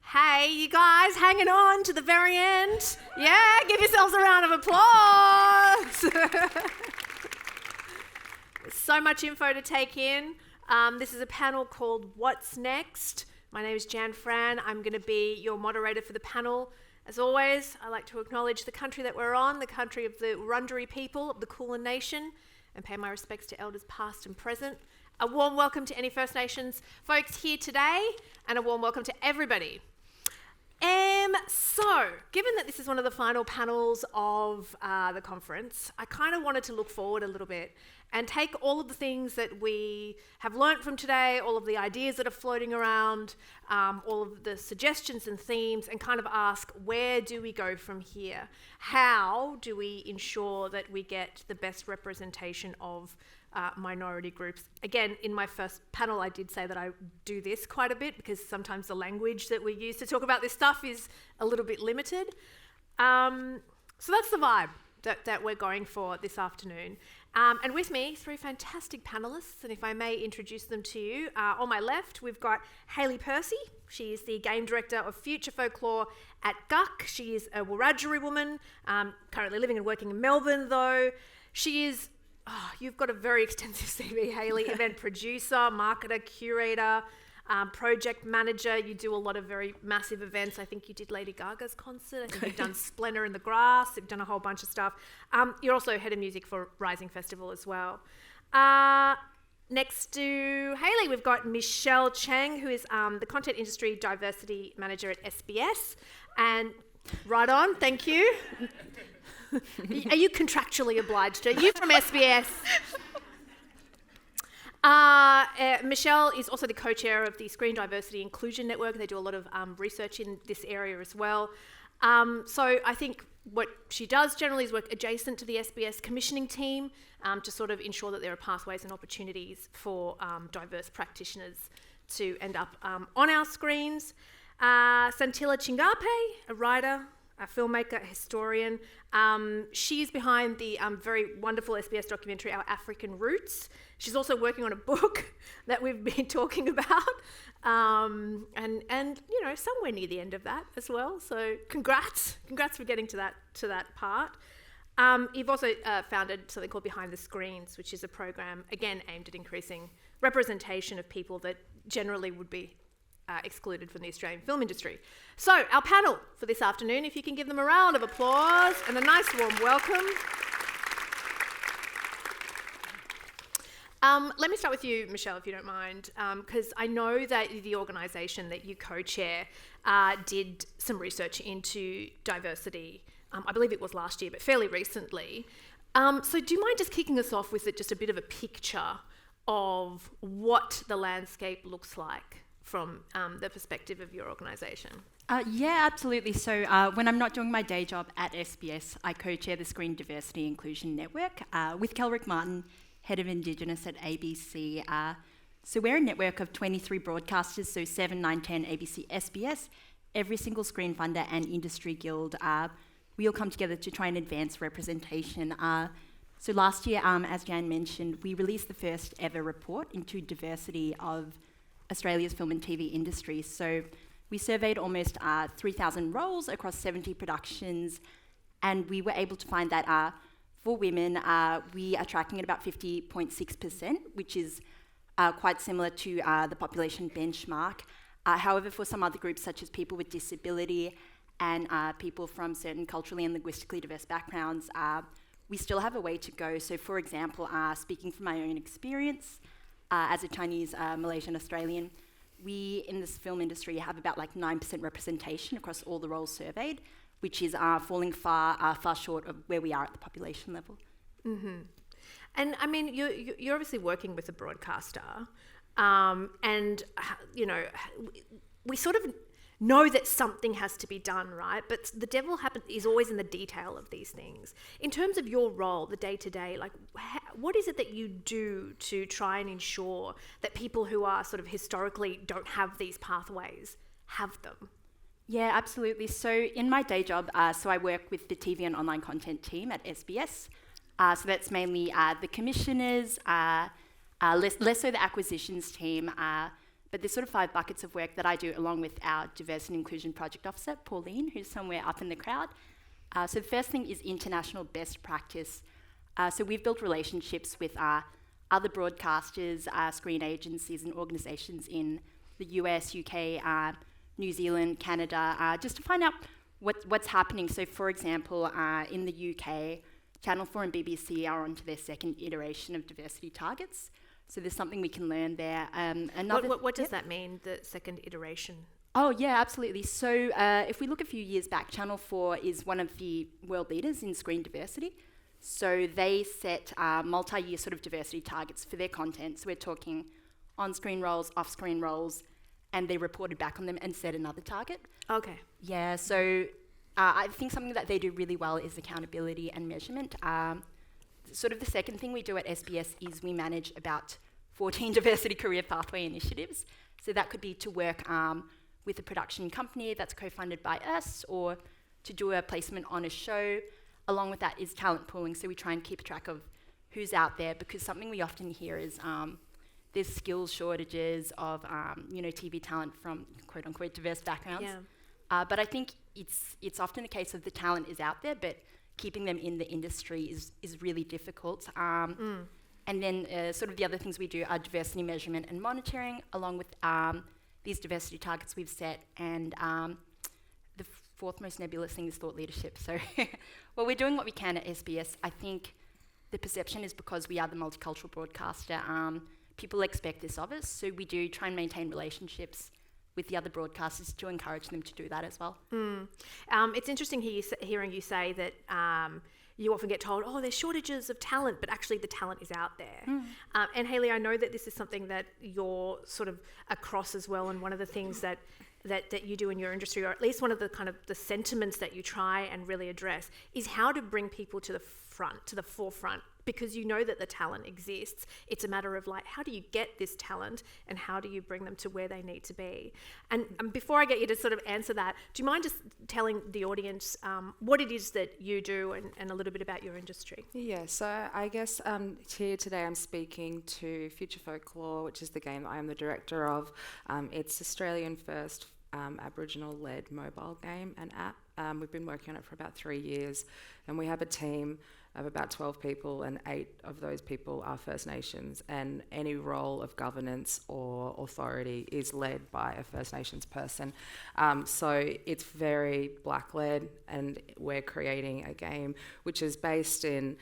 Hey, you guys hanging on to the very end? Yeah, give yourselves a round of applause. So much info to take in. This is a panel called What's Next? My name is Jan Fran. I'm going to be your moderator for the panel. As always, I like to acknowledge the country that we're on, the country of the Wurundjeri people of the Kulin Nation, and pay my respects to elders past and present. A warm welcome to any First Nations folks here today, and a warm welcome to everybody. So, given that this is one of the final panels of the conference, I kind of wanted to look forward a little bit and take all of the things that we have learnt from today, all of the ideas that are floating around, all of the suggestions and themes, and kind of ask, where do we go from here? How do we ensure that we get the best representation of minority groups? Again, in my first panel, I did say that I do this quite a bit because sometimes the language that we use to talk about this stuff is a little bit limited. So that's the vibe that we're going for this afternoon. And with me, three fantastic panellists, and if I may introduce them to you. On my left, we've got Hayley Percy. She is the Game Director of Future Folklore at GUC. She is a Wiradjuri woman, currently living and working in Melbourne though. She is, you've got a very extensive CV, Hayley, event producer, marketer, curator, project manager. You do a lot of very massive events. I think you did Lady Gaga's concert. I think you've done Splendour in the Grass. You've done a whole bunch of stuff. You're also head of music for Rising Festival as well. Next to Hayley, we've got Michelle Chang, who is the Content Industry Diversity Manager at SBS. And right on, thank you. Are you contractually obliged? Are you from SBS? Michelle is also the co-chair of the Screen Diversity Inclusion Network. They do a lot of research in this area as well. So I think what she does generally is work adjacent to the SBS commissioning team to sort of ensure that there are pathways and opportunities for diverse practitioners to end up on our screens. Santila Chingape, a writer, a filmmaker, a historian. She's behind the very wonderful SBS documentary, Our African Roots. She's also working on a book that we've been talking about, and you know, somewhere near the end of that as well. So congrats for getting to that part. You've also founded something called Behind the Screens, which is a program again aimed at increasing representation of people that generally would be excluded from the Australian film industry. So our panel for this afternoon, if you can give them a round of applause and a nice warm welcome. Let me start with you, Michelle, if you don't mind, because I know that the organisation that you co-chair did some research into diversity. I believe it was last year, but fairly recently. So do you mind just kicking us off with just a bit of a picture of what the landscape looks like from the perspective of your organisation? Yeah, absolutely. So when I'm not doing my day job at SBS, I co-chair the Screen Diversity Inclusion Network with Kelrick Martin, Head of Indigenous at ABC. So we're a network of 23 broadcasters, so 7, 9, 10, ABC, SBS, every single screen funder and industry guild. We all come together to try and advance representation. So last year, as Jan mentioned, we released the first ever report into diversity of Australia's film and TV industry. So we surveyed almost 3,000 roles across 70 productions, and we were able to find that for women, we are tracking at about 50.6%, which is quite similar to the population benchmark. However, for some other groups, such as people with disability and people from certain culturally and linguistically diverse backgrounds, we still have a way to go. So for example, speaking from my own experience, as a Chinese, Malaysian, Australian, we in this film industry have about like 9% representation across all the roles surveyed, which is falling far short of where we are at the population level. Mm-hmm. And I mean, you're obviously working with a broadcaster, and you know, we sort of know that something has to be done, right? But the devil is always in the detail of these things. In terms of your role, the day-to-day, like what is it that you do to try and ensure that people who are sort of historically don't have these pathways have them? Yeah, absolutely. So in my day job, so I work with the TV and online content team at SBS. So that's mainly the commissioners, less so the acquisitions team, But there's sort of 5 buckets of work that I do along with our diversity and inclusion project officer, Pauline, who's somewhere up in the crowd. So the first thing is international best practice. So we've built relationships with other broadcasters, screen agencies and organisations in the US, UK, New Zealand, Canada, just to find out what's happening. So for example, in the UK, Channel 4 and BBC are onto their second iteration of diversity targets. So there's something we can learn there. What does that mean, the second iteration? Oh, yeah, absolutely. So if we look a few years back, Channel 4 is one of the world leaders in screen diversity. So they set multi-year sort of diversity targets for their content. So we're talking on-screen roles, off-screen roles, and they reported back on them and set another target. Okay. Yeah, so I think something that they do really well is accountability and measurement. Sort of the second thing we do at SBS is we manage about 14 diversity career pathway initiatives. So that could be to work with a production company that's co-funded by us, or to do a placement on a show. Along with that is talent pooling. So we try and keep track of who's out there, because something we often hear is there's skills shortages of TV talent from quote unquote diverse backgrounds. Yeah. But I think it's often the case of the talent is out there, but keeping them in the industry is really difficult. And then sort of the other things we do are diversity measurement and monitoring, along with these diversity targets we've set. And the fourth most nebulous thing is thought leadership. So well, we're doing what we can at SBS. I think the perception is because we are the multicultural broadcaster, people expect this of us. So we do try and maintain relationships with the other broadcasters to encourage them to do that as well. It's interesting hearing you say that you often get told, oh, there's shortages of talent, but actually the talent is out there. And Hayley, I know that this is something that you're sort of across as well, and one of the things that you do in your industry, or at least one of the kind of the sentiments that you try and really address, is how to bring people to the forefront, because you know that the talent exists. It's a matter of like, how do you get this talent and how do you bring them to where they need to be? And before I get you to sort of answer that, do you mind just telling the audience what it is that you do and a little bit about your industry? Yeah, so I guess here today I'm speaking to Future Folklore, which is the game that I am the director of. It's Australian first Aboriginal-led mobile game and app. We've been working on it for about 3 years, and we have a team of about 12 people, and 8 of those people are First Nations, and any role of governance or authority is led by a First Nations person. So it's very Black-led, and we're creating a game which is based in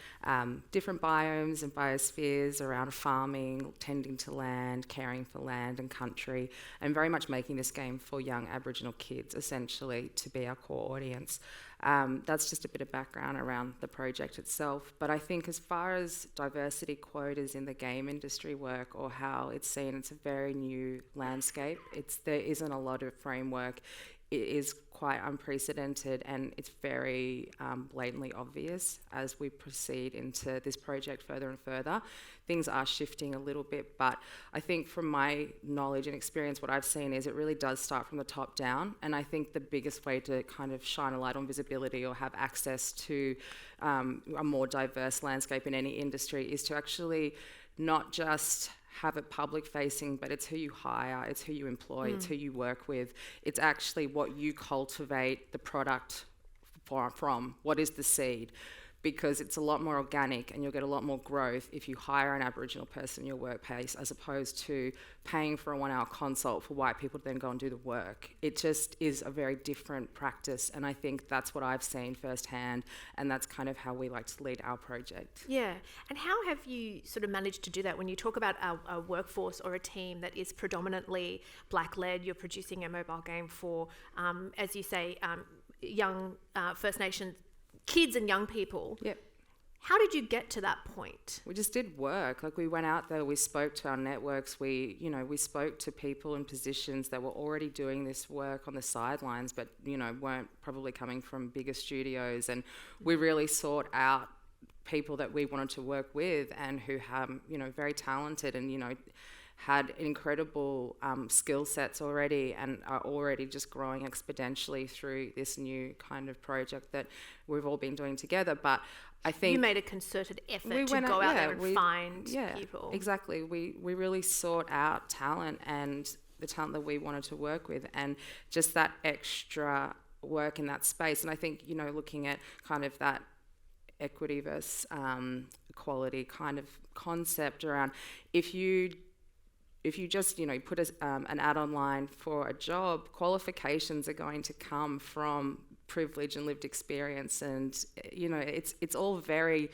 different biomes and biospheres around farming, tending to land, caring for land and country, and very much making this game for young Aboriginal kids, essentially, to be our core audience. That's just a bit of background around the project itself. But I think as far as diversity quotas in the game industry work, or how it's seen, it's a very new landscape. There isn't a lot of framework. It is quite unprecedented, and it's very blatantly obvious as we proceed into this project further and further. Things are shifting a little bit, but I think from my knowledge and experience, what I've seen is it really does start from the top down. And I think the biggest way to kind of shine a light on visibility or have access to a more diverse landscape in any industry is to actually not just have it public facing, but it's who you hire, it's who you employ, it's who you work with. It's actually what you cultivate the product from. What is the seed? Because it's a lot more organic, and you'll get a lot more growth if you hire an Aboriginal person in your workplace, as opposed to paying for a 1-hour consult for white people to then go and do the work. It just is a very different practice, and I think that's what I've seen firsthand, and that's kind of how we like to lead our project. Yeah, and how have you sort of managed to do that when you talk about a workforce or a team that is predominantly Black-led? You're producing a mobile game for, as you say, young First Nations kids and young people. Yep. How did you get to that point? We just did work. Like, we went out there, we spoke to our networks, we spoke to people in positions that were already doing this work on the sidelines, but, weren't probably coming from bigger studios. And we really sought out people that we wanted to work with and who have, very talented and, had incredible skill sets already, and are already just growing exponentially through this new kind of project that we've all been doing together. But I think you made a concerted effort to go out there and find people. Exactly. We really sought out talent, and that we wanted to work with, and just that extra work in that space. And I think, you know, looking at kind of that equity versus equality kind of concept around, if you just, you know, put an ad online for a job, qualifications are going to come from privilege and lived experience, and, you know, it's all very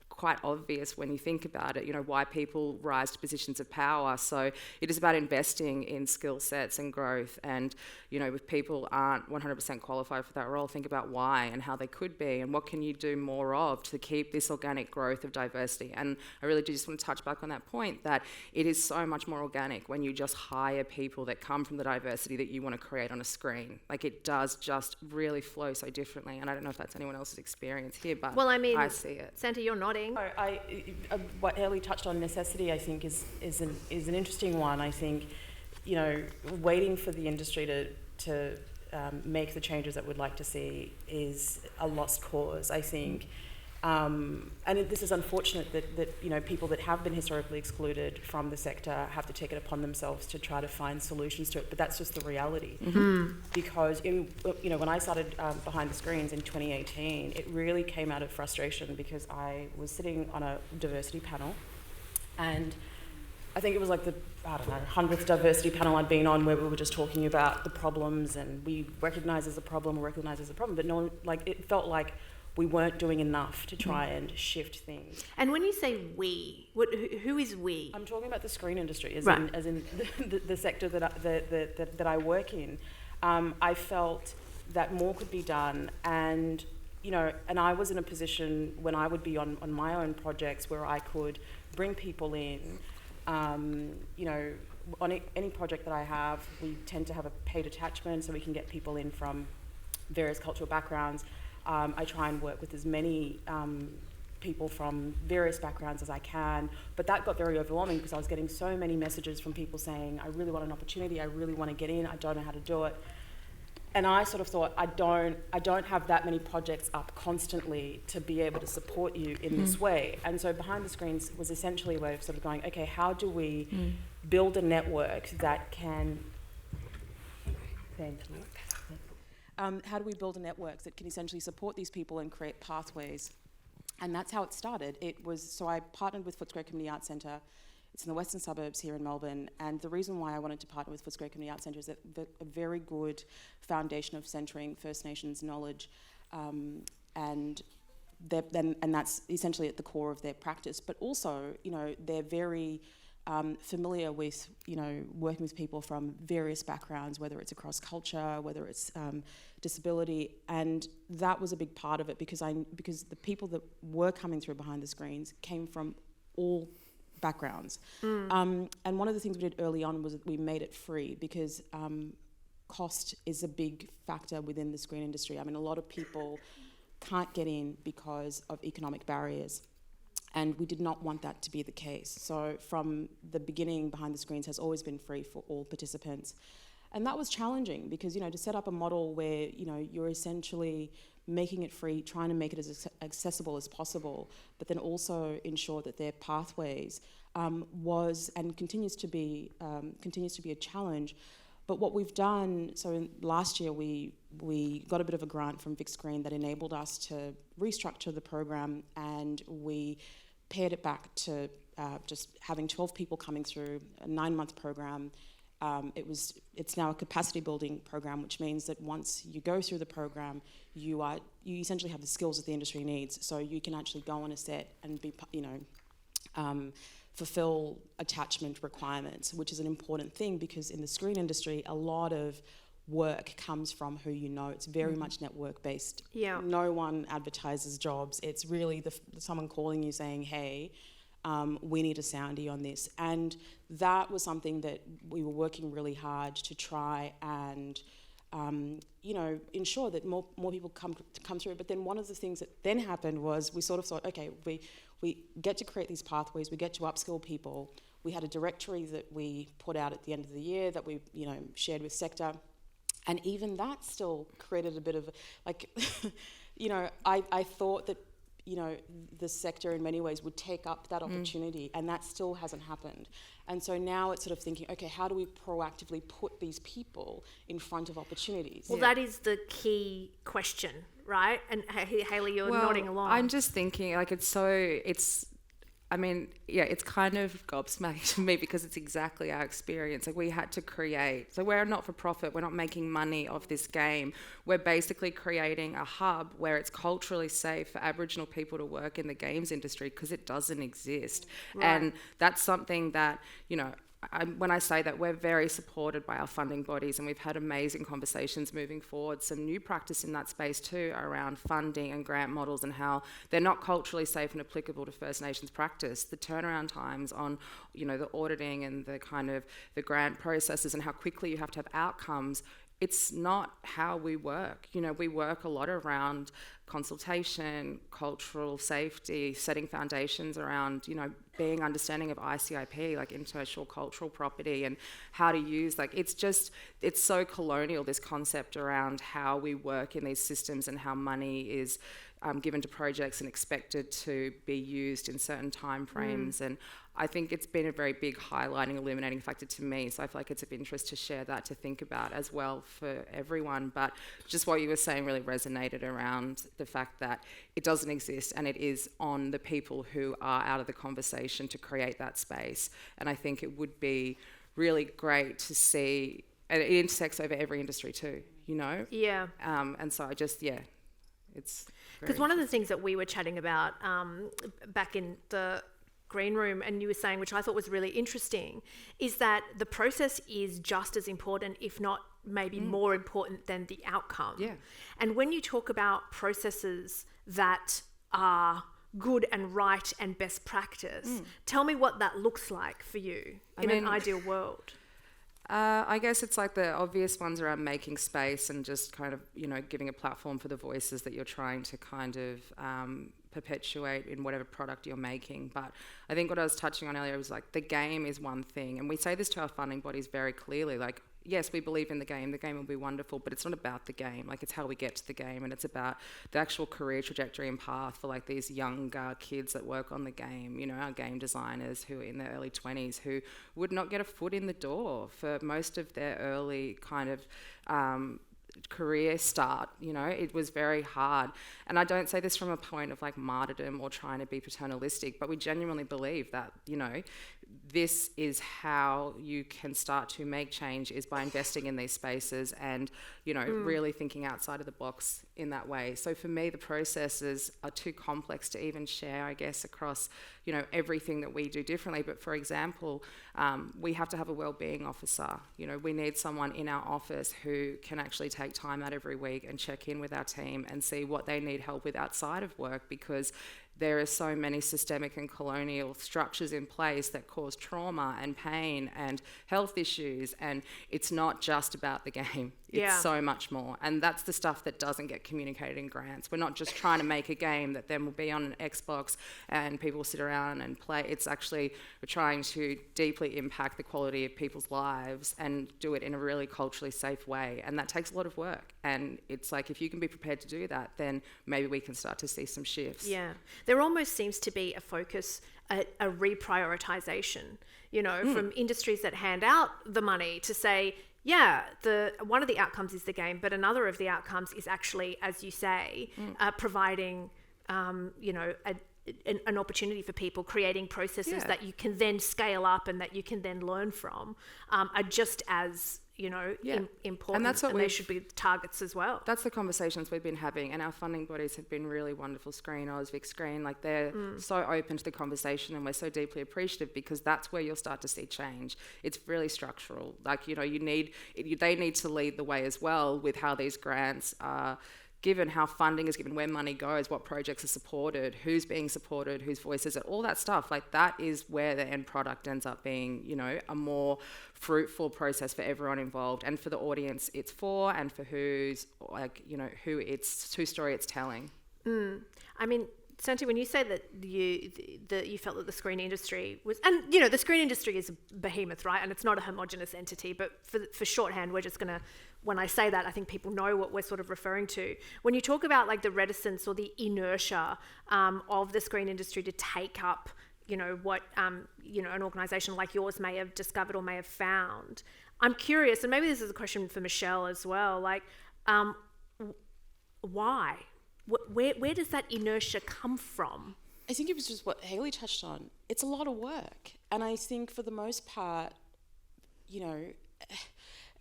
quite obvious when you think about it, you know, why people rise to positions of power. So it is about investing in skill sets and growth, and, you know, if people aren't 100% qualified for that role, think about why and how they could be, and what can you do more of to keep this organic growth of diversity. And I really do just want to touch back on that point, that it is so much more organic when you just hire people that come from the diversity that you want to create on a screen. Like, it does just really flow so differently, and I don't know if that's anyone else's experience here, but well, I mean, I see it. Santa, you're nodding. What Ellie touched on, necessity, I think is an interesting one. I think, you know, waiting for the industry to make the changes that we'd like to see is a lost cause, I think. This is unfortunate that you know, people that have been historically excluded from the sector have to take it upon themselves to try to find solutions to it. But that's just the reality. Mm-hmm. Because when I started behind the screens in 2018, it really came out of frustration because I was sitting on a diversity panel, and I think it was like the 100th diversity panel I'd been on, where we were just talking about the problems, and we recognise as a problem, but no one, like, it felt like we weren't doing enough to try and shift things. And when you say we, who is we? I'm talking about the screen industry, as right. in the sector that I work in. I felt that more could be done, and, you know, and I was in a position when I would be on my own projects where I could bring people in. You know, on any project that I have, we tend to have a paid attachment so we can get people in from various cultural backgrounds. I try and work with as many people from various backgrounds as I can, but that got very overwhelming because I was getting so many messages from people saying, I really want an opportunity, I really want to get in, I don't know how to do it. And I sort of thought, I don't have that many projects up constantly to be able to support you in this way. And so Behind the Screens was essentially a way of sort of going, okay, how do we build a network that can... Thank you. How do we build a network that can essentially support these people and create pathways? And that's how it started. So I partnered with Footscray Community Arts Centre. It's in the western suburbs here in Melbourne. And the reason why I wanted to partner with Footscray Community Arts Centre is that a very good foundation of centring First Nations knowledge, and that's essentially at the core of their practice. But also, you know, they're very familiar with, you know, working with people from various backgrounds, whether it's across culture, whether it's disability, and that was a big part of it because the people that were coming through Behind the Screens came from all backgrounds. And one of the things we did early on was that we made it free because cost is a big factor within the screen industry. I mean, a lot of people can't get in because of economic barriers. And we did not want that to be the case. So from the beginning, Behind the Screens has always been free for all participants. And that was challenging because, you know, to set up a model where, you know, you're essentially making it free, trying to make it as accessible as possible, but then also ensure that their pathways was and continues to be a challenge. But what we've done, so last year we got a bit of a grant from Vic Screen that enabled us to restructure the program, and we pared it back to just having 12 people coming through a 9-month program. It's now a capacity building program, which means that once you go through the program, you essentially have the skills that the industry needs. So you can actually go on a set and be, you know, fulfill attachment requirements, which is an important thing because in the screen industry, a lot of work comes from who you know. It's very much network based. Yeah. No one advertises jobs. It's really someone calling you saying, hey, we need a soundie on this. And that was something that we were working really hard to try and you know, ensure that more people come through. But then one of the things that then happened was we sort of thought, okay, we get to create these pathways, we get to upskill people. We had a directory that we put out at the end of the year that we, you know, shared with sector. And even that still created a bit of, like, you know, I thought that you know, the sector in many ways would take up that opportunity, and that still hasn't happened. And so now it's sort of thinking, okay, how do we proactively put these people in front of opportunities? Well, that is the key question, right? And Hayley, you're nodding along. I'm just thinking, like, it's kind of gobsmacked to me because it's exactly our experience. Like, we had to create, so we're not for profit, we're not making money off this game. We're basically creating a hub where it's culturally safe for Aboriginal people to work in the games industry because it doesn't exist. Right. And that's something that, you know, when I say that, we're very supported by our funding bodies, and we've had amazing conversations moving forward. Some new practice in that space too around funding and grant models and how they're not culturally safe and applicable to First Nations practice. The turnaround times on, you know, the auditing and the kind of the grant processes and how quickly you have to have outcomes, it's not how we work. You know, we work a lot around consultation, cultural safety, setting foundations around, you know, being understanding of ICIP, like intellectual cultural property, and how to use, like, it's so colonial, this concept around how we work in these systems and how money is given to projects and expected to be used in certain time frames. And I think it's been a very big highlighting, illuminating factor to me. So I feel like it's of interest to share that, to think about as well for everyone. But just what you were saying really resonated around the fact that it doesn't exist, and it is on the people who are out of the conversation to create that space. And I think it would be really great to see, and it intersects over every industry too, you know? Yeah. And so I just, it's... Because one of the things that we were chatting about back in the green room, and you were saying, which I thought was really interesting, is that the process is just as important, if not maybe more important than the outcome. Yeah. And when you talk about processes that are good and right and best practice, tell me what that looks like for you in an ideal world. I guess it's like the obvious ones around making space and just kind of, you know, giving a platform for the voices that you're trying to kind of perpetuate in whatever product you're making. But I think what I was touching on earlier was like the game is one thing, and we say this to our funding bodies very clearly, like, yes, we believe in the game will be wonderful, but it's not about the game. Like, it's how we get to the game, and it's about the actual career trajectory and path for like these younger kids that work on the game, you know, our game designers who are in their early 20s who would not get a foot in the door for most of their early kind of career start. You know, it was very hard. And I don't say this from a point of like martyrdom or trying to be paternalistic, but we genuinely believe that, you know, this is how you can start to make change, is by investing in these spaces and, you know, really thinking outside of the box in that way. So for me, the processes are too complex to even share, I guess, across, you know, everything that we do differently. But for example, we have to have a wellbeing officer. You know, we need someone in our office who can actually take time out every week and check in with our team and see what they need help with outside of work, because there are so many systemic and colonial structures in place that cause trauma and pain and health issues, and it's not just about the game. It's so much more, and that's the stuff that doesn't get communicated in grants. We're not just trying to make a game that then will be on an Xbox and people will sit around and play. It's actually, we're trying to deeply impact the quality of people's lives and do it in a really culturally safe way, and that takes a lot of work. And it's like, if you can be prepared to do that, then maybe we can start to see some shifts. Yeah. There almost seems to be a focus, a reprioritization, you know, from industries that hand out the money to say, one of the outcomes is the game, but another of the outcomes is actually, as you say, providing, you know, an opportunity for people, creating processes that you can then scale up and that you can then learn from, are just as, you know, important, and that's what they should be targets as well. That's the conversations we've been having, and our funding bodies have been really wonderful. Screen, Oz, Vic Screen, like they're so open to the conversation, and we're so deeply appreciative, because that's where you'll start to see change. It's really structural. Like, you know, they need to lead the way as well with how these grants are given, how funding is given, where money goes, what projects are supported, who's being supported, whose voice is it, all that stuff. Like, that is where the end product ends up being, you know, a more fruitful process for everyone involved, and for the audience it's for, and for whose, like, you know, whose story it's telling. I mean, Santi, when you say that you felt that the screen industry was, and you know, the screen industry is a behemoth, right? And it's not a homogenous entity, but for shorthand, we're just gonna, when I say that, I think people know what we're sort of referring to. When you talk about like the reticence or the inertia of the screen industry to take up, you know, what you know, an organisation like yours may have discovered or may have found, I'm curious, and maybe this is a question for Michelle as well. Like, why? Where does that inertia come from? I think it was just what Hayley touched on. It's a lot of work. And I think for the most part, you know,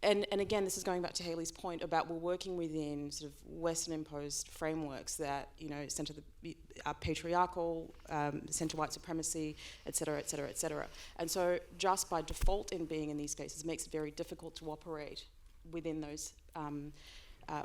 and again, this is going back to Hayley's point about we're working within sort of Western imposed frameworks that, you know, center are patriarchal, center white supremacy, et cetera, et cetera, et cetera. And so just by default in being in these spaces makes it very difficult to operate within those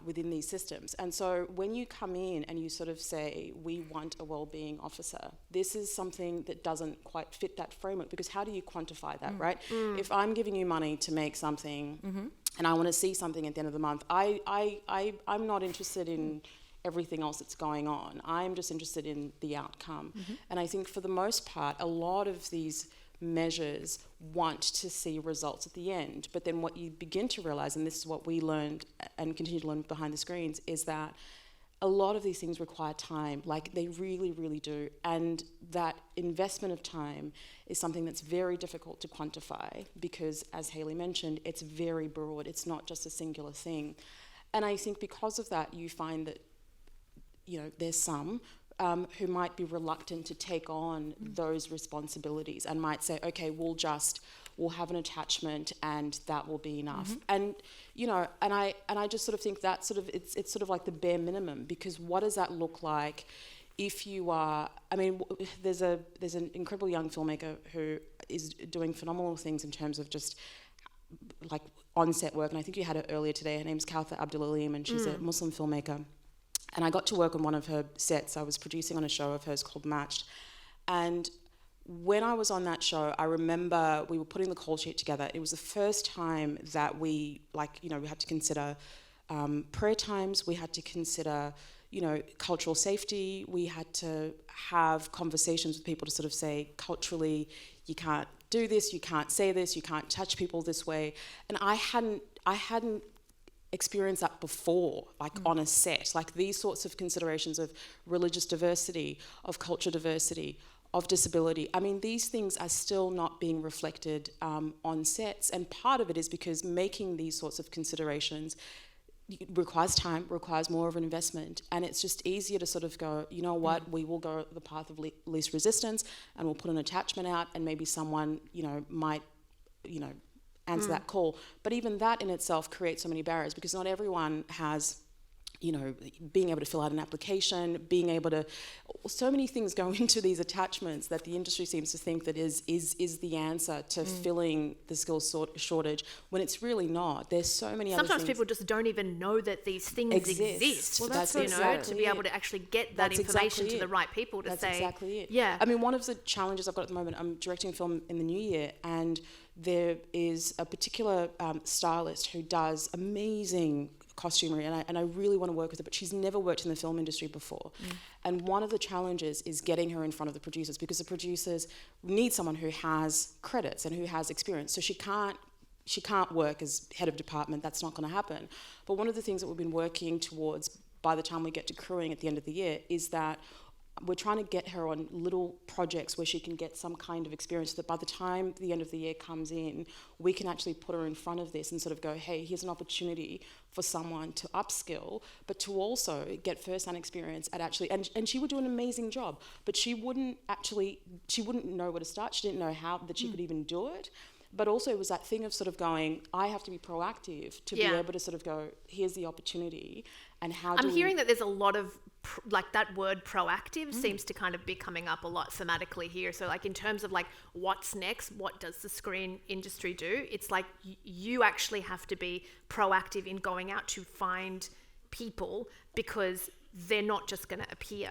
within these systems. And so when you come in and you sort of say, we want a wellbeing officer, this is something that doesn't quite fit that framework, because how do you quantify that, right? If I'm giving you money to make something and I want to see something at the end of the month, I'm not interested in everything else that's going on. I'm just interested in the outcome. And I think for the most part, a lot of these measures want to see results at the end. But then what you begin to realize, and this is what we learned and continue to learn behind the screens, is that a lot of these things require time, like they really, really do. And that investment of time is something that's very difficult to quantify because, as Hayley mentioned, it's very broad. It's not just a singular thing. And I think because of that, you find that, you know, there's some who might be reluctant to take on those responsibilities and might say, okay, we'll have an attachment and that will be enough. And, you know, and I just sort of think that sort of, it's sort of like the bare minimum, because what does that look like if you are, I mean, there's an incredible young filmmaker who is doing phenomenal things in terms of just like on-set work, and I think you had her earlier today. Her name's Kawthar Abdul-Aleem, and she's a Muslim filmmaker. And I got to work on one of her sets. I was producing on a show of hers called Matched. And when I was on that show, I remember we were putting the call sheet together. It was the first time that we, like, you know, we had to consider prayer times. We had to consider, you know, cultural safety. We had to have conversations with people to sort of say, culturally, you can't do this, you can't say this, you can't touch people this way. And I hadn't experienced that before, like on a set, like these sorts of considerations of religious diversity, of culture diversity, of disability. I mean, these things are still not being reflected on sets, and part of it is because making these sorts of considerations requires time, requires more of an investment, and it's just easier to sort of go, you know what, we will go the path of least resistance, and we'll put an attachment out, and maybe someone, you know, might, you know, answer that call. But even that in itself creates so many barriers, because not everyone has, you know, being able to fill out an application, being able to, so many things go into these attachments that the industry seems to think that is the answer to filling the skills shortage, when it's really not. There's so many other things. Sometimes people just don't even know that these things exist. Well, that's you know, exactly to be able to actually get that information to the right people to That's say. exactly it. Yeah. I mean, one of the challenges I've got at the moment, I'm directing a film in the new year, and there is a particular stylist who does amazing costumery, and I really want to work with her, but she's never worked in the film industry before. And one of the challenges is getting her in front of the producers, because the producers need someone who has credits and who has experience. So she can't work as head of department. That's not going to happen. But one of the things that we've been working towards by the time we get to crewing at the end of the year is that we're trying to get her on little projects where she can get some kind of experience, so that by the time the end of the year comes in, we can actually put her in front of this and sort of go, hey, here's an opportunity for someone to upskill, but to also get first-hand experience at actually, and she would do an amazing job, but she wouldn't know where to start. She didn't know how that she could even do it. But also it was that thing of sort of going, I have to be proactive to be able to sort of go, here's the opportunity, and how do I'm hearing that there's a lot of, like, that word proactive seems to kind of be coming up a lot thematically here. So, like, in terms of, like, what's next, what does the screen industry do? It's like you actually have to be proactive in going out to find people, because they're not just going to appear.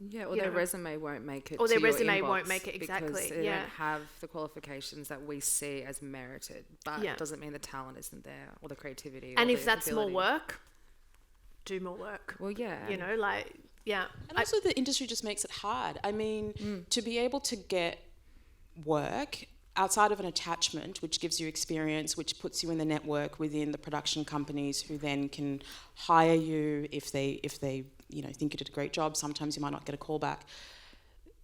Yeah, or their resume won't make it. Or their to your resume inbox won't make it, exactly. Because they don't have the qualifications that we see as merited. But it doesn't mean the talent isn't there, or the creativity. And or if the that's ability. more work, do more work. Well, yeah. You know, like, Yeah. And also the industry just makes it hard. I mean, to be able to get work outside of an attachment, which gives you experience, which puts you in the network within the production companies who then can hire you if they think you did a great job. Sometimes you might not get a call back.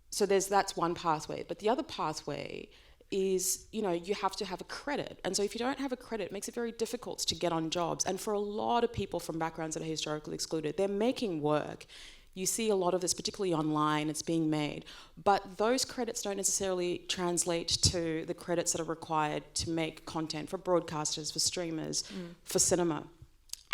So that's one pathway. But the other pathway is, you have to have a credit. And so if you don't have a credit, it makes it very difficult to get on jobs. And for a lot of people from backgrounds that are historically excluded, they're making work. You see a lot of this, particularly online, it's being made. But those credits don't necessarily translate to the credits that are required to make content for broadcasters, for streamers, for cinema.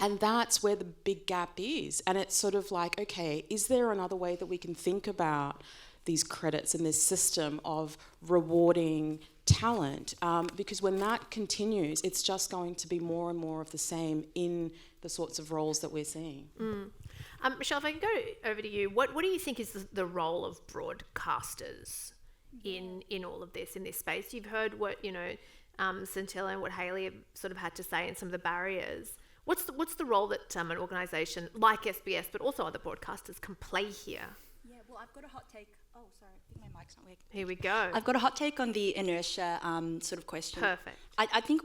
And that's where the big gap is. And it's sort of like, okay, is there another way that we can think about these credits and this system of rewarding talent? Because when that continues, it's just going to be more and more of the same in the sorts of roles that we're seeing. Michelle, if I can go over to you, what do you think is the role of broadcasters in all of this, in this space? You've heard what, Scintilla and what Hayley have sort of had to say and some of the barriers. What's the role that an organisation like SBS, but also other broadcasters, can play here? Yeah, well, I've got a hot take. Oh, sorry, I think my mic's not working. Here we go. I've got a hot take on the inertia sort of question. Perfect. I think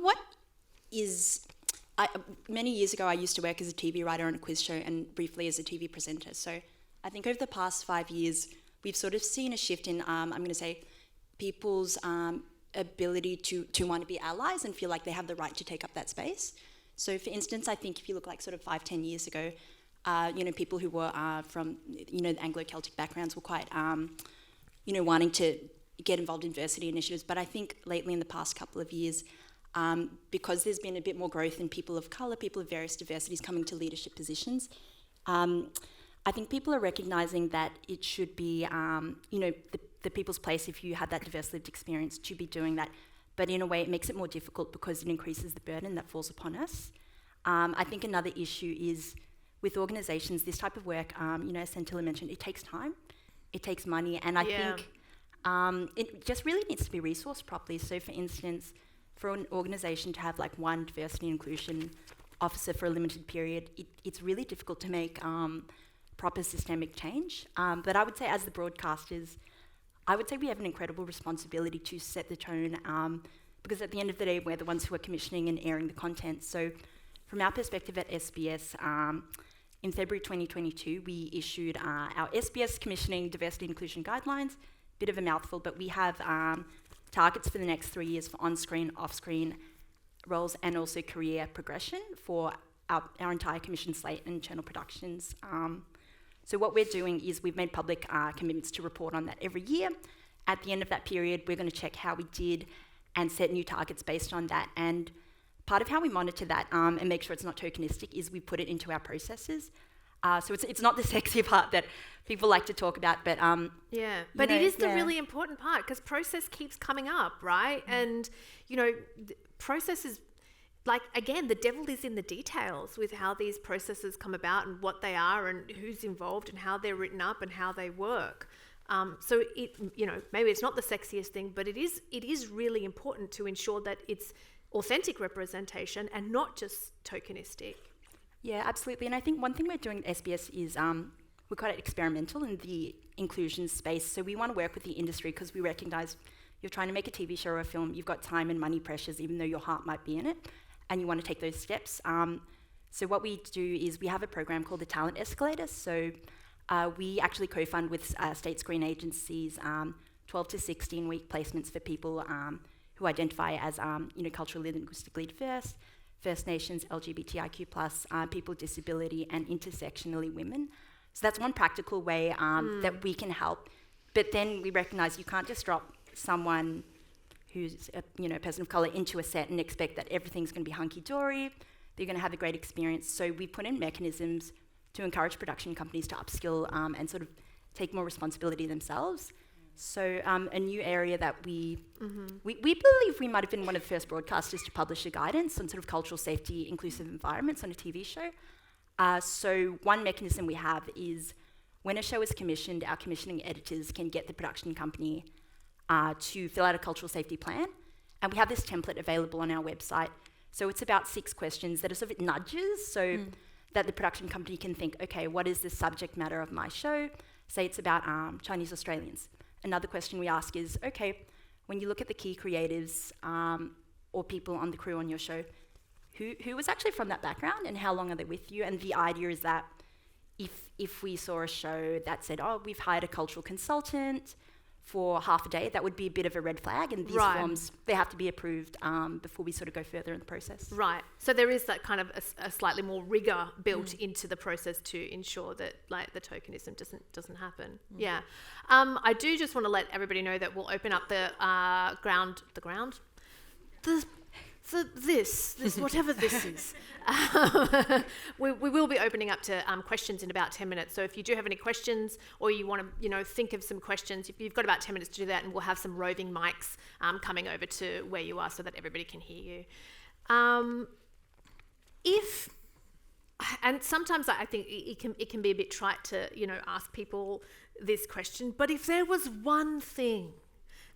many years ago, I used to work as a TV writer on a quiz show and briefly as a TV presenter. So I think over the past 5 years, we've sort of seen a shift in, I'm going to say, people's ability to want to be allies and feel like they have the right to take up that space. So for instance, I think if you look like sort of 5-10 years ago, people who were from, Anglo-Celtic backgrounds were quite, wanting to get involved in diversity initiatives. But I think lately in the past couple of years, because there's been a bit more growth in people of colour, people of various diversities coming to leadership positions, I think people are recognising that it should be, the people's place, if you have that diverse lived experience, to be doing that. But in a way, it makes it more difficult because it increases the burden that falls upon us. I think another issue is with organisations, this type of work, as Scintilla mentioned, it takes time, it takes money, and I think it just really needs to be resourced properly. So for instance, for an organisation to have like one diversity and inclusion officer for a limited period, it's really difficult to make proper systemic change. But I would say as the broadcasters, I would say we have an incredible responsibility to set the tone, because at the end of the day, we're the ones who are commissioning and airing the content. So from our perspective at SBS, in February 2022, we issued our SBS Commissioning Diversity Inclusion Guidelines. Bit of a mouthful, but we have targets for the next 3 years for on-screen, off-screen roles, and also career progression for our entire commission slate and channel productions. So what we're doing is we've made public commitments to report on that every year. At the end of that period, we're going to check how we did and set new targets based on that. And part of how we monitor that and make sure it's not tokenistic is we put it into our processes. So it's not the sexy part that people like to talk about, but but it is the really important part, because process keeps coming up, right? And process is, like, again, the devil is in the details with how these processes come about and what they are and who's involved and how they're written up and how they work. So it, maybe it's not the sexiest thing, but it is really important to ensure that it's authentic representation and not just tokenistic. Yeah, absolutely. And I think one thing we're doing at SBS is we're quite experimental in the inclusion space. So we want to work with the industry because we recognise you're trying to make a TV show or a film, you've got time and money pressures, even though your heart might be in it, and you want to take those steps. So what we do is we have a program called the Talent Escalator. So we actually co-fund with state screen agencies 12 to 16 week placements for people who identify as culturally and linguistically diverse, First Nations, LGBTIQ+, people with disability, and intersectionally women. So that's one practical way that we can help. But then we recognise you can't just drop someone who's a person of colour into a set and expect that everything's going to be hunky-dory, they're going to have a great experience. So we put in mechanisms to encourage production companies to upskill and sort of take more responsibility themselves. So a new area that we believe we might have been one of the first broadcasters to publish a guidance on sort of cultural safety, inclusive environments on a TV show. So one mechanism we have is when a show is commissioned, our commissioning editors can get the production company to fill out a cultural safety plan. And we have this template available on our website. So it's about 6 questions that are sort of nudges. So that the production company can think, okay, what is the subject matter of my show? Say it's about Chinese Australians. Another question we ask is, okay, when you look at the key creatives or people on the crew on your show, who was actually from that background and how long are they with you? And the idea is that if we saw a show that said, oh, we've hired a cultural consultant for half a day, that would be a bit of a red flag, and these films, they have to be approved before we sort of go further in the process. Right. So there is that kind of a slightly more rigour built into the process to ensure that like the tokenism doesn't happen. Yeah. I do just want to let everybody know that we'll open up this whatever this is. We will be opening up to questions in about 10 minutes. So if you do have any questions or you want to, think of some questions, if you've got about 10 minutes to do that, and we'll have some roving mics coming over to where you are so that everybody can hear you. And sometimes I think it can be a bit trite to, ask people this question, but if there was one thing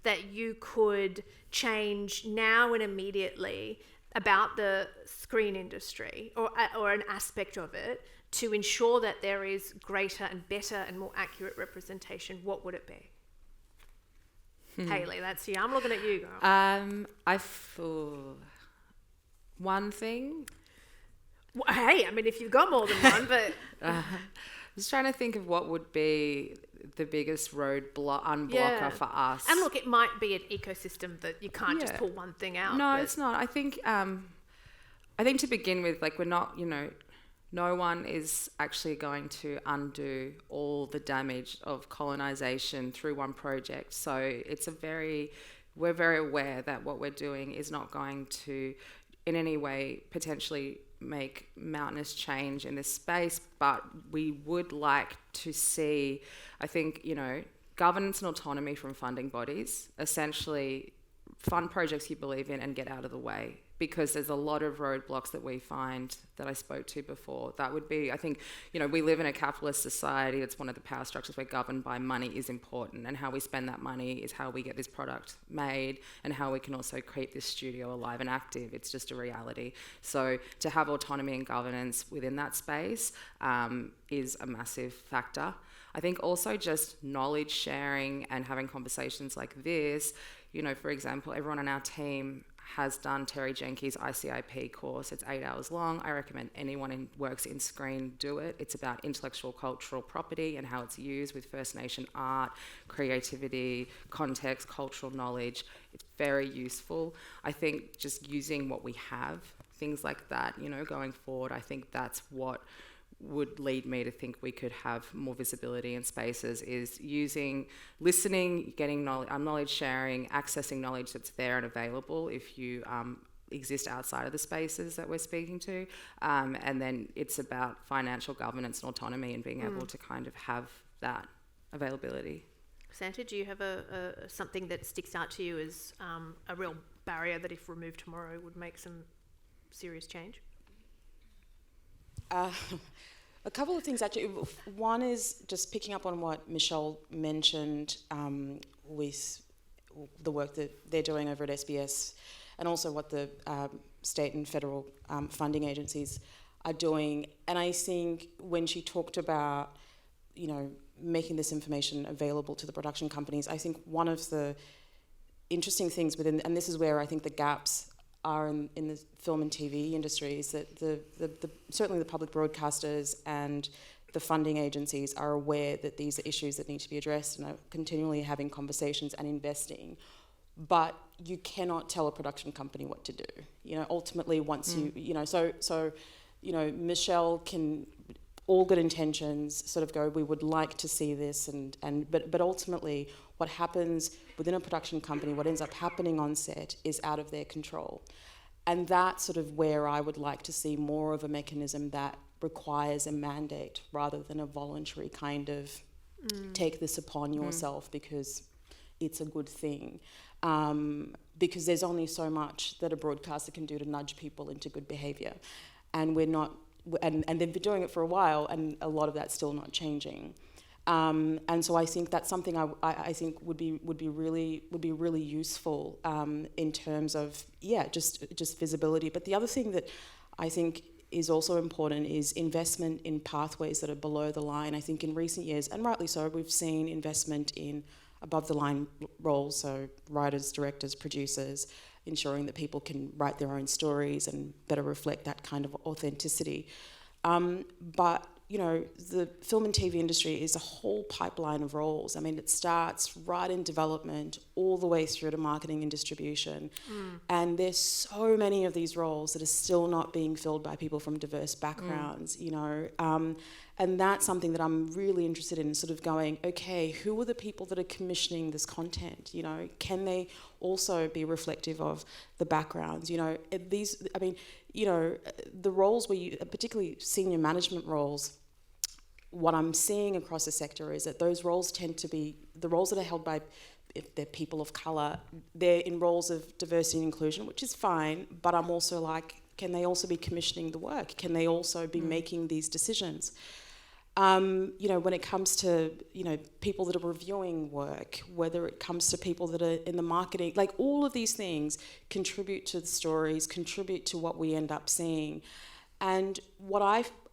that you could change now and immediately about the screen industry or an aspect of it to ensure that there is greater and better and more accurate representation, what would it be? Hayley, that's you. I'm looking at you, girl. One thing. Well, hey, I mean, if you've got more than one, but... I'm just trying to think of what would be the biggest unblocker for us. And look, it might be an ecosystem that you can't just pull one thing out. No, it's not. I think to begin with, like, we're not, no one is actually going to undo all the damage of colonization through one project. So we're very aware that what we're doing is not going to in any way potentially make mountainous change in this space, but we would like to see, I think, governance and autonomy from funding bodies. Essentially, fund projects you believe in and get out of the way, because there's a lot of roadblocks that we find that I spoke to before. That would be, I think, we live in a capitalist society. It's one of the power structures where governed by money is important, and how we spend that money is how we get this product made and how we can also keep this studio alive and active. It's just a reality. So to have autonomy and governance within that space is a massive factor. I think also just knowledge sharing and having conversations like this. For example, everyone on our team has done Terry Jenkins' ICIP course. It's 8 hours long. I recommend anyone who works in screen do it. It's about intellectual cultural property and how it's used with First Nation art, creativity, context, cultural knowledge. It's very useful. I think just using what we have, things like that, going forward, I think that's what would lead me to think we could have more visibility in spaces, is listening, getting knowledge sharing, accessing knowledge that's there and available if you exist outside of the spaces that we're speaking to. And then it's about financial governance and autonomy and being able to kind of have that availability. Santa, do you have something that sticks out to you as a real barrier that if removed tomorrow would make some serious change? A couple of things, actually. One is just picking up on what Michelle mentioned with the work that they're doing over at SBS, and also what the state and federal funding agencies are doing. And I think when she talked about, making this information available to the production companies, I think one of the interesting things within, and this is where I think the gaps are in the film and TV industry, is that the certainly the public broadcasters and the funding agencies are aware that these are issues that need to be addressed and are continually having conversations and investing. But you cannot tell a production company what to do. Ultimately, once Michelle can, all good intentions, sort of go, we would like to see this, but ultimately, what happens within a production company, what ends up happening on set, is out of their control. And that's sort of where I would like to see more of a mechanism that requires a mandate rather than a voluntary kind of take this upon yourself because it's a good thing. Because there's only so much that a broadcaster can do to nudge people into good behaviour. And we're not, and they've been doing it for a while, and a lot of that's still not changing. And so I think that's something I think would be really useful in terms of just visibility. But the other thing that I think is also important is investment in pathways that are below the line. I think in recent years, and rightly so, we've seen investment in above the line roles, so writers, directors, producers, ensuring that people can write their own stories and better reflect that kind of authenticity. But the film and TV industry is a whole pipeline of roles. I mean, it starts right in development all the way through to marketing and distribution. And there's so many of these roles that are still not being filled by people from diverse backgrounds, and that's something that I'm really interested in, sort of going, okay, who are the people that are commissioning this content? Can they also be reflective of the backgrounds? The roles where particularly senior management roles, what I'm seeing across the sector is that those roles tend to be the roles that are held by, if they're people of colour, they're in roles of diversity and inclusion, which is fine, but I'm also like, can they also be commissioning the work? Can they also be making these decisions? When it comes to, people that are reviewing work, whether it comes to people that are in the marketing, like all of these things contribute to the stories, contribute to what we end up seeing. And what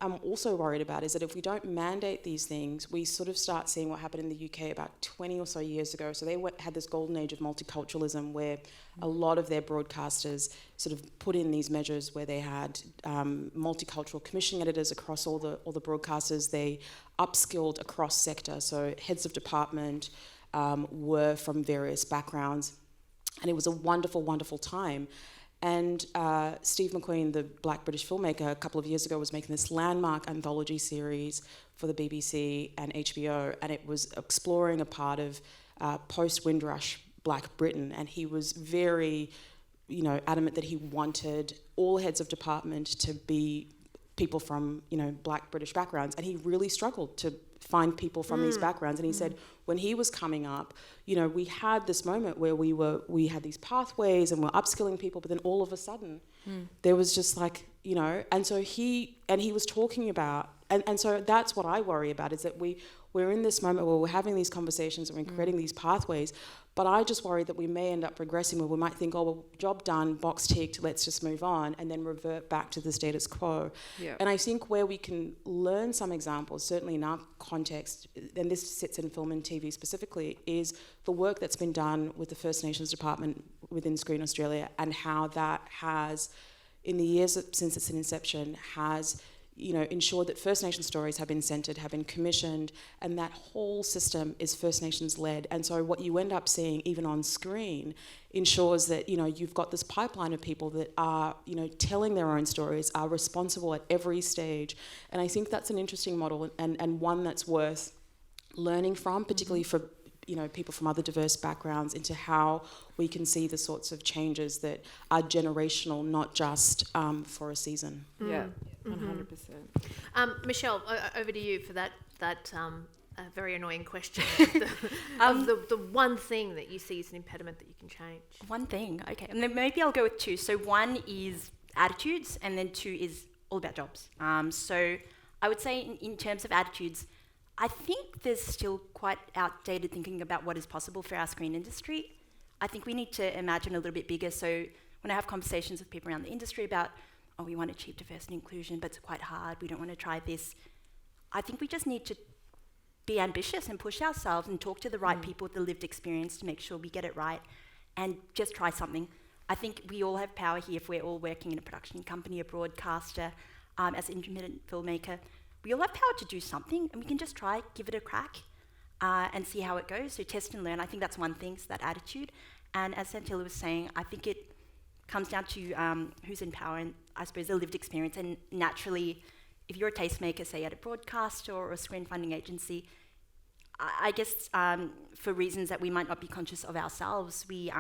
I'm also worried about is that if we don't mandate these things, we sort of start seeing what happened in the UK about 20 or so years ago. So they had this golden age of multiculturalism where a lot of their broadcasters sort of put in these measures where they had multicultural commissioning editors across all the broadcasters. They upskilled across sector, so heads of department were from various backgrounds, and it was a wonderful, wonderful time. And Steve McQueen, the Black British filmmaker, a couple of years ago was making this landmark anthology series for the BBC and HBO, and it was exploring a part of post-Windrush Black Britain, and he was very, adamant that he wanted all heads of department to be people from, Black British backgrounds, and he really struggled to find people from these backgrounds. And he said when he was coming up, we had this moment where we had these pathways and we're upskilling people, but then all of a sudden there was just like, and so he was talking about, and so that's what I worry about, is that we're in this moment where we're having these conversations and we're creating these pathways, but I just worry that we may end up regressing where we might think, oh, well, job done, box ticked, let's just move on, and then revert back to the status quo. Yeah. And I think where we can learn some examples, certainly in our context, and this sits in film and TV specifically, is the work that's been done with the First Nations Department within Screen Australia, and how that has, in the years since its inception, has ensured that First Nations stories have been centred, have been commissioned, and that whole system is First Nations led. And so what you end up seeing, even on screen, ensures that, you've got this pipeline of people that are, telling their own stories, are responsible at every stage. And I think that's an interesting model and one that's worth learning from, particularly for people from other diverse backgrounds, into how we can see the sorts of changes that are generational, not just for a season. Yeah, 100%. Michelle, over to you for that very annoying question of the one thing that you see as an impediment that you can change. One thing, okay. And then maybe I'll go with two. So one is attitudes, and then two is all about jobs. So I would say in terms of attitudes, I think there's still quite outdated thinking about what is possible for our screen industry. I think we need to imagine a little bit bigger. So when I have conversations with people around the industry about, oh, we want to achieve diversity and inclusion, but it's quite hard, we don't want to try this, I think we just need to be ambitious and push ourselves and talk to the right people with the lived experience to make sure we get it right and just try something. I think we all have power here if we're all working in a production company, a broadcaster, as an independent filmmaker. We all have power to do something, and we can just try, give it a crack, and see how it goes. So test and learn, I think that's one thing, so that attitude. And as Santilla was saying, I think it comes down to who's in power and, I suppose, the lived experience. And naturally, if you're a tastemaker, say at a broadcaster or a screen funding agency, I guess for reasons that we might not be conscious of ourselves, we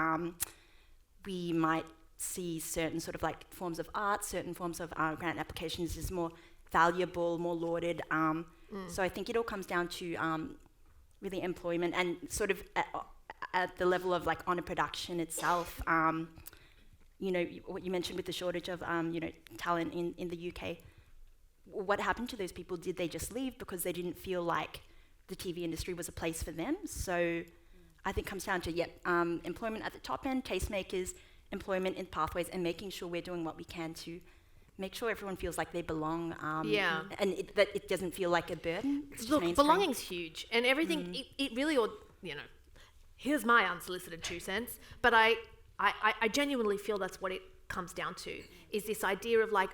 might see certain sort of like forms of art, certain forms of grant applications as more valuable, more lauded. So I think it all comes down to really employment and sort of at the level of like on a production itself. What you mentioned with the shortage of talent in the UK. What happened to those people? Did they just leave because they didn't feel like the TV industry was a place for them? So I think it comes down to employment at the top end, tastemakers, employment in pathways, and making sure we're doing what we can to make sure everyone feels like they belong, Yeah. and that it doesn't feel like a burden. It's just Look, mainstream. belonging's huge, and everything. It really, or here's my unsolicited 2 cents, but I genuinely feel that's what it comes down to, is this idea of like,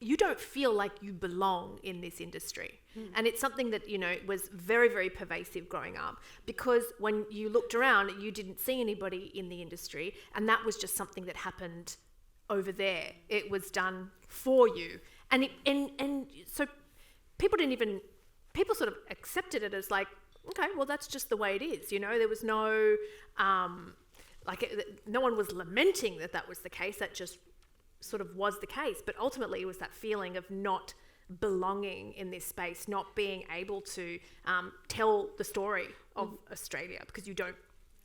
you don't feel like you belong in this industry. And it's something that, was very, very pervasive growing up, because when you looked around, you didn't see anybody in the industry, and that was just something that happened over there. It was done for you. And so people sort of accepted it as like, okay, well, that's just the way it is. There was no, no one was lamenting that was the case. That just sort of was the case. But ultimately, it was that feeling of not belonging in this space, not being able to tell the story of Australia, because you don't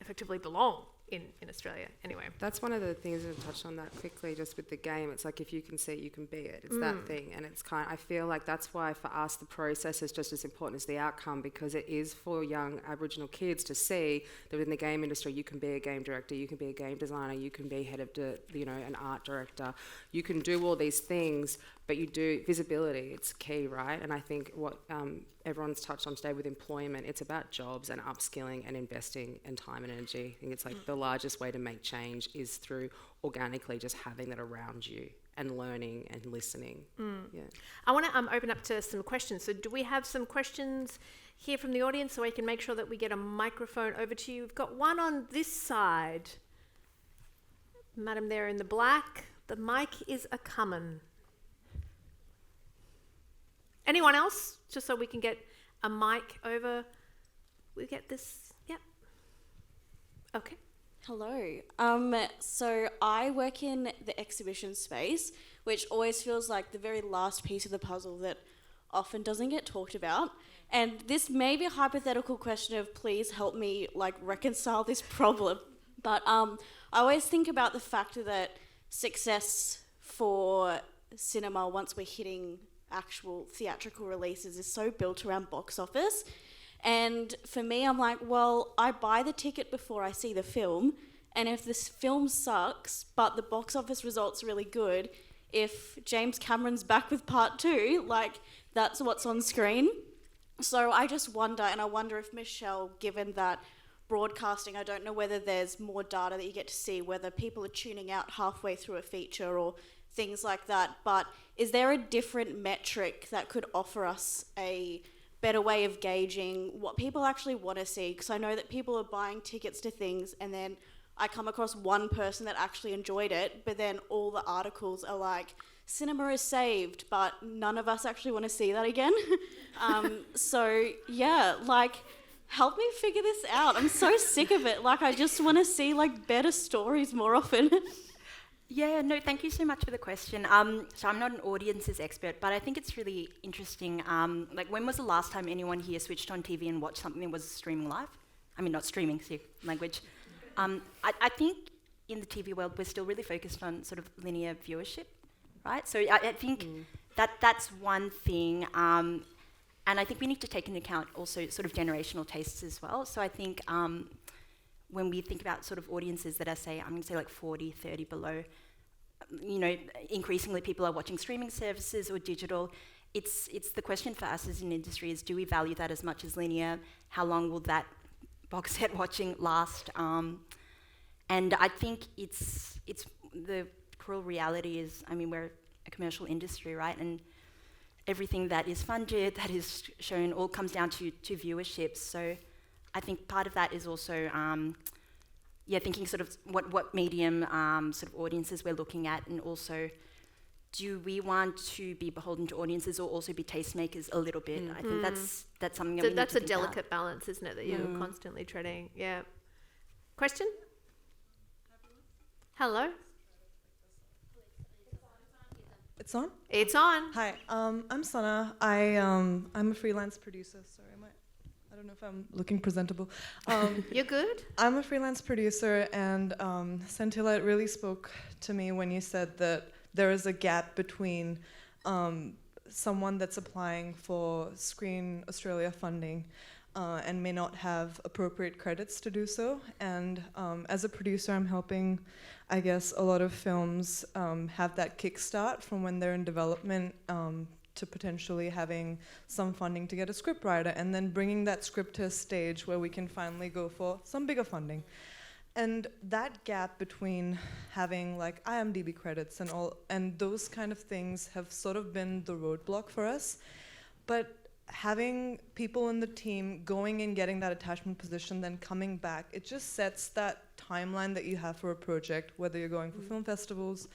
effectively belong in Australia. Anyway. That's one of the things, to touch on that quickly, just with the game. It's like, if you can see it, you can be it. It's that thing. And it's I feel like that's why for us the process is just as important as the outcome, because it is for young Aboriginal kids to see that in the game industry you can be a game director, you can be a game designer, you can be head of an art director, you can do all these things, but you do visibility. It's key, right? And I think what everyone's touched on today with employment, it's about jobs and upskilling and investing in time and energy. I think it's like the largest way to make change is through organically just having that around you and learning and listening. Yeah. I want to open up to some questions. So do we have some questions here from the audience, so I can make sure that we get a microphone over to you? We've got one on this side. Madam there in the black, the mic is a-comin'. Anyone else? Just so we can get a mic over. We get this. Yep. Okay. Hello. So I work in the exhibition space, which always feels like the very last piece of the puzzle that often doesn't get talked about. And this may be a hypothetical question of, please help me reconcile this problem. But I always think about the fact that success for cinema, once we're hitting actual theatrical releases, is so built around box office. And for me, I'm like, well, I buy the ticket before I see the film, and if this film sucks but the box office result's really good, if James Cameron's back with part 2, that's what's on screen. So I just wonder, and I wonder if Michelle, given that broadcasting, I don't know whether there's more data that you get to see, whether people are tuning out halfway through a feature or things like that, but is there a different metric that could offer us a better way of gauging what people actually want to see? Because I know that people are buying tickets to things, and then I come across one person that actually enjoyed it, but then all the articles are like, cinema is saved, but none of us actually want to see that again. So yeah, help me figure this out. I'm so sick of it. I just want to see better stories more often. Yeah, no, thank you so much for the question. So I'm not an audiences expert, but I think it's really interesting. When was the last time anyone here switched on TV and watched something that was streaming live? I mean, not streaming, see, language. I think in the TV world, we're still really focused on sort of linear viewership, right? So I think that's one thing. And I think we need to take into account also sort of generational tastes as well. So I think when we think about sort of audiences that are, say, I'm going to say 40, 30 below, increasingly people are watching streaming services or digital. It's the question for us as an industry is, do we value that as much as linear? How long will that box set watching last? And I think it's the cruel reality is, I mean, we're a commercial industry, right? And everything that is funded, that is shown, all comes down to viewership. So I think part of that is also, thinking sort of what medium sort of audiences we're looking at, and also, do we want to be beholden to audiences or also be tastemakers a little bit? I think that's something that we need that's to a think delicate about. balance, isn't it, that you're constantly treading? Yeah. Question? Hello? It's on? It's on. Hi, I'm Sana. I'm a freelance producer. Sorry, I don't know if I'm looking presentable. You're good? I'm a freelance producer, and Santilla, it really spoke to me when you said that there is a gap between someone that's applying for Screen Australia funding and may not have appropriate credits to do so. And as a producer, I'm helping, I guess, a lot of films have that kickstart from when they're in development to potentially having some funding to get a scriptwriter, and then bringing that script to a stage where we can finally go for some bigger funding. And that gap between having like IMDb credits and those kind of things have sort of been the roadblock for us. But having people in the team going and getting that attachment position, then coming back, it just sets that timeline that you have for a project, whether you're going for film festivals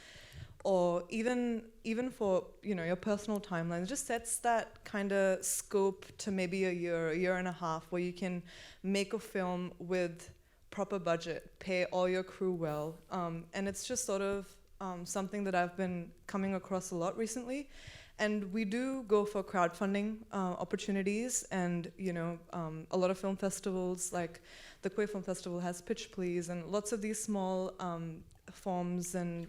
or even for, you know, your personal timeline. It just sets that kind of scope to maybe a year and a half, where you can make a film with proper budget, pay all your crew well, and it's just sort of something that I've been coming across a lot recently. And we do go for crowdfunding opportunities, and you know, a lot of film festivals, like the Queer Film Festival, has Pitch Please, and lots of these small forms and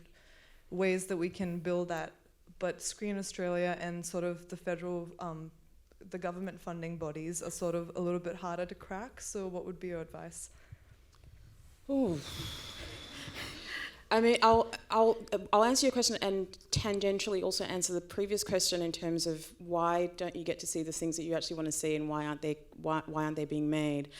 ways that we can build that. But Screen Australia and sort of the federal, the government funding bodies are sort of a little bit harder to crack. So what would be your advice? Ooh. I mean, I'll answer your question and tangentially also answer the previous question in terms of why don't you get to see the things that you actually want to see, and why aren't they being made?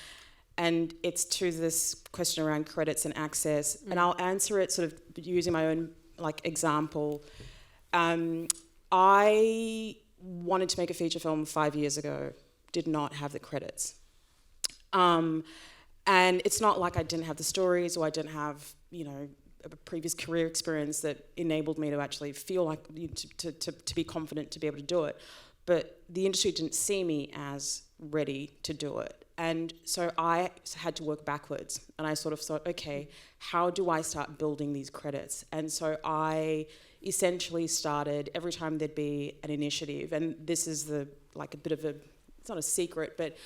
And it's to this question around credits and access, and I'll answer it sort of using my own like example. I wanted to make a feature film 5 years ago, did not have the credits. And it's not like I didn't have the stories, or I didn't have, you know, a previous career experience that enabled me to actually feel like to be confident to be able to do it. But the industry didn't see me as ready to do it. And so I had to work backwards. And I sort of thought, okay, how do I start building these credits? And so I essentially started, every time there'd be an initiative, and this is a bit of a, it's not a secret, but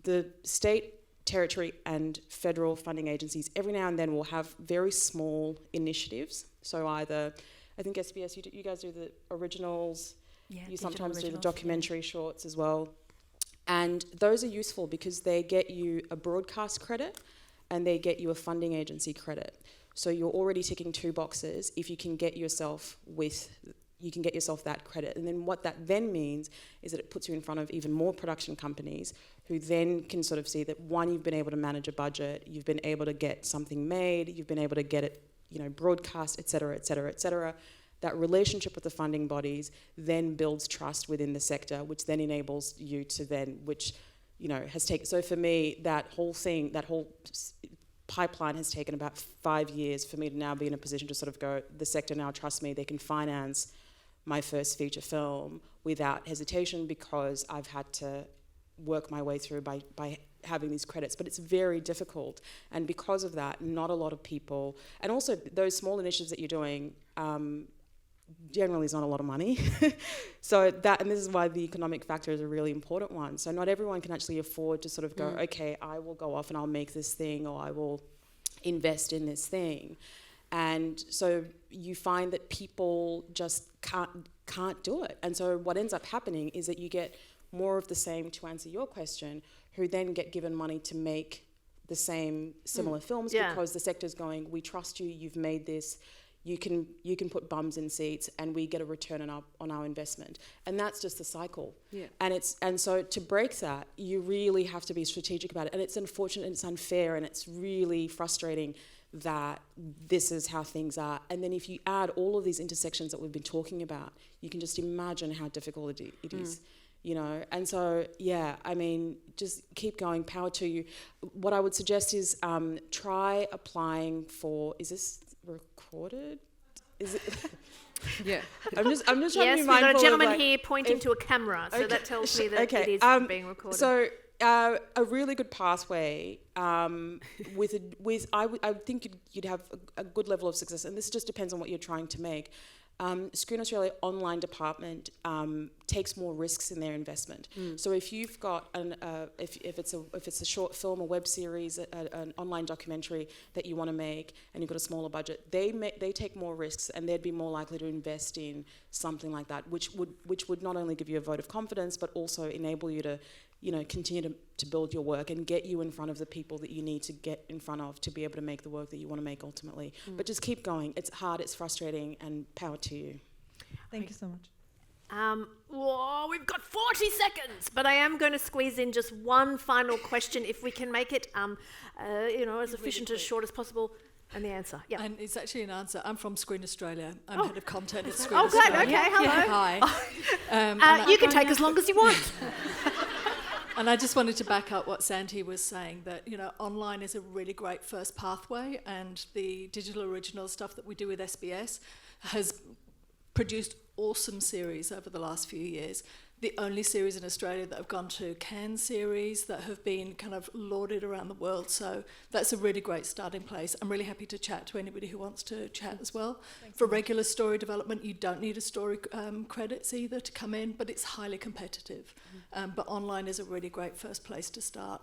the state, territory and federal funding agencies every now and then will have very small initiatives. So either, I think SBS, you guys do the originals, you sometimes do the documentary shorts as well. And those are useful because they get you a broadcast credit and they get you a funding agency credit. So you're already ticking two boxes if you can get yourself that credit. And then what that then means is that it puts you in front of even more production companies who then can sort of see that, one, you've been able to manage a budget, you've been able to get something made, you've been able to get it, you know, broadcast, et cetera, et cetera, et cetera. That relationship with the funding bodies then builds trust within the sector, which then enables you to then, which, you know, has taken, so for me, that whole pipeline has taken about 5 years for me to now be in a position to sort of go, the sector now trusts me, they can finance my first feature film without hesitation, because I've had to work my way through by having these credits. But it's very difficult, and because of that, not a lot of people, and also those small initiatives that you're doing, generally is not a lot of money. So that, and this is why the economic factor is a really important one. So not everyone can actually afford to sort of go, okay, I will go off and I'll make this thing, or I will invest in this thing. And so you find that people just can't do it. And so what ends up happening is that you get more of the same, to answer your question, who then get given money to make the same similar films, because the sector's going, we trust you, you've made this, you can put bums in seats, and we get a return on our investment. And that's just the cycle. Yeah. And so to break that, you really have to be strategic about it. And it's unfortunate and it's unfair and it's really frustrating that this is how things are. And then if you add all of these intersections that we've been talking about, you can just imagine how difficult it is, you know. And so, yeah, I mean, just keep going, power to you. What I would suggest is try applying for, is this recorded? Is it? Yeah. I'm just trying to be mindful. Yes, we've got a gentleman here pointing to a camera, so that tells me that it is being recorded. So a really good pathway with I think you'd have a good level of success, and this just depends on what you're trying to make. Screen Australia online department takes more risks in their investment. So if you've got if it's a short film, a web series, an online documentary that you want to make, and you've got a smaller budget, they take more risks, and they'd be more likely to invest in something like that, which would not only give you a vote of confidence, but also enable you to, continue to build your work and get you in front of the people that you need to get in front of to be able to make the work that you want to make ultimately. But just keep going. It's hard, it's frustrating, and power to you. Thank you so much. We've got 40 seconds, but I am going to squeeze in just one final question if we can make it, as efficient, as short as possible. And the answer, yeah. And it's actually an answer. I'm from Screen Australia. I'm head of content at Screen Oh, good. Australia. Okay, hello. Hi. You can take as long as you want. And I just wanted to back up what Santi was saying, that, online is a really great first pathway, and the digital original stuff that we do with SBS has produced awesome series over the last few years. The only series in Australia that have gone to Cannes series that have been kind of lauded around the world. So that's a really great starting place. I'm really happy to chat to anybody who wants to chat as well. For regular story development, you don't need a story credits either to come in, but it's highly competitive. But online is a really great first place to start.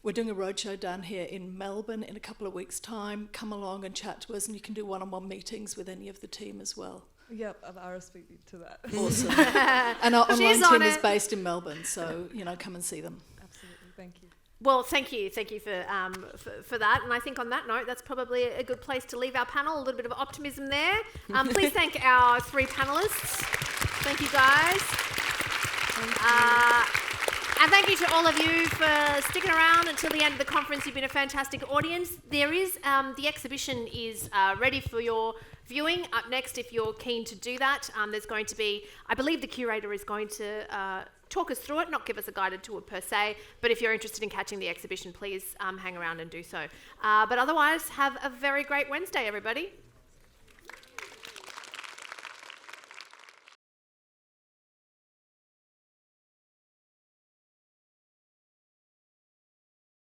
We're doing a roadshow down here in Melbourne in a couple of weeks' time. Come along and chat to us, and you can do one-on-one meetings with any of the team as well. Yep, I respect you to that. Awesome. And our online team is based in Melbourne, so come and see them. Absolutely, thank you. Well, thank you for that. And I think on that note, that's probably a good place to leave our panel. A little bit of optimism there. Please thank our three panelists. Thank you, guys. And thank you to all of you for sticking around until the end of the conference. You've been a fantastic audience. There is the exhibition is ready for your viewing up next if you're keen to do that. There's going to be, I believe the curator is going to talk us through it, not give us a guided tour per se, but if you're interested in catching the exhibition, please hang around and do so. But otherwise, have a very great Wednesday, everybody.